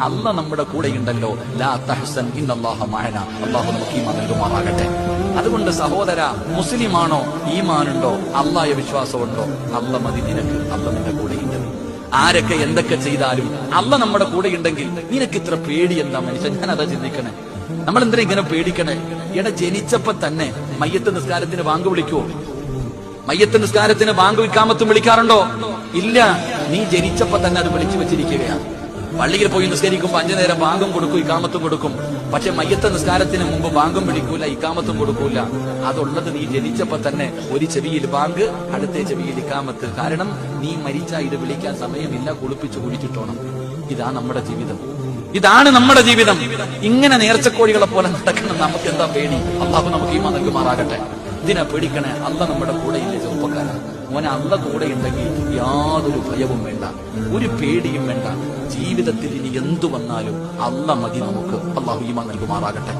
അല്ല നമ്മുടെ കൂടെയുണ്ടല്ലോ. ലാ തഹ്സൻ ഇന്നല്ലാഹ മഅന. അല്ലാഹു നമുക്ക് ഈമാൻ നൽകുമാറാകട്ടെ. അതുകൊണ്ട് സഹോദര, മുസ്ലിമാണോ, ഈമാനുണ്ടോ, അല്ലാഹുവിൽ വിശ്വാസമുണ്ടോ, അല്ല മതി നിനക്ക്. അല്ല നിന്റെ കൂടെയുണ്ട്. ആരൊക്കെ എന്തൊക്കെ ചെയ്താലും അല്ല നമ്മുടെ കൂടെയുണ്ടെങ്കിൽ നിനക്ക് ഇത്ര പേടി എന്താ മനുഷ്യൻ? ഞാൻ അതാ ചിന്തിക്കണേ. നമ്മൾ എന്തിനാ ഇങ്ങനെ പേടിക്കണേ? ജനിച്ചപ്പോ തന്നെ മയ്യത്ത് നിസ്കാരത്തിന് ബാങ്ക് വിളിക്കുവോ? മയ്യത്ത് നിസ്കാരത്തിന് ബാങ്ക് ഇഖാമത്തും വിളിക്കാറുണ്ടോ? ഇല്ല. നീ ജനിച്ചപ്പോ തന്നെ അത് വിളിച്ചു വെച്ചിരിക്കുകയാണ്. പള്ളിയിൽ പോയി നിസ്കരിക്കുമ്പോ 5 നേരം ബാങ്കും കൊടുക്കും, ഇഖാമത്തും കൊടുക്കും. പക്ഷെ മയ്യത്ത് നിസ്കാരത്തിന് മുമ്പ് ബാങ്കും വിളിക്കൂല, ഇഖാമത്തും കൊടുക്കൂല. അതുള്ളത് നീ ജനിച്ചപ്പോ തന്നെ ഒരു ചെവിയിൽ ബാങ്ക്, അടുത്ത ചെവിയിൽ ഇഖാമത്ത്. കാരണം നീ മരിച്ചാ ഇത് വിളിക്കാൻ സമയമില്ല, കുളിപ്പിച്ച് കുഴിച്ചിട്ടോണം. ഇതാ നമ്മുടെ ജീവിതം. ഇതാണ് നമ്മുടെ ജീവിതം. ഇങ്ങനെ നേർച്ചക്കോഴികളെ പോലെ നടക്കണം. നമുക്ക് എന്താ പേടി? അല്ലാഹു നമുക്ക് ഈമാൻ നൽകുമാറാകട്ടെ. ഇതിനെ പേടിക്കണേ. അല്ല നമ്മുടെ കൂടെയില്ലേ ചെറുപ്പക്കാരൻ? മോനെ, അല്ല കൂടെയുണ്ടെങ്കിൽ യാതൊരു ഭയവും വേണ്ട, ഒരു പേടിയും വേണ്ട. ജീവിതത്തിൽ ഇനി എന്തു വന്നാലും അല്ല മതി നമുക്ക്. അല്ലാഹു ഈമാൻ നൽകുമാറാകട്ടെ.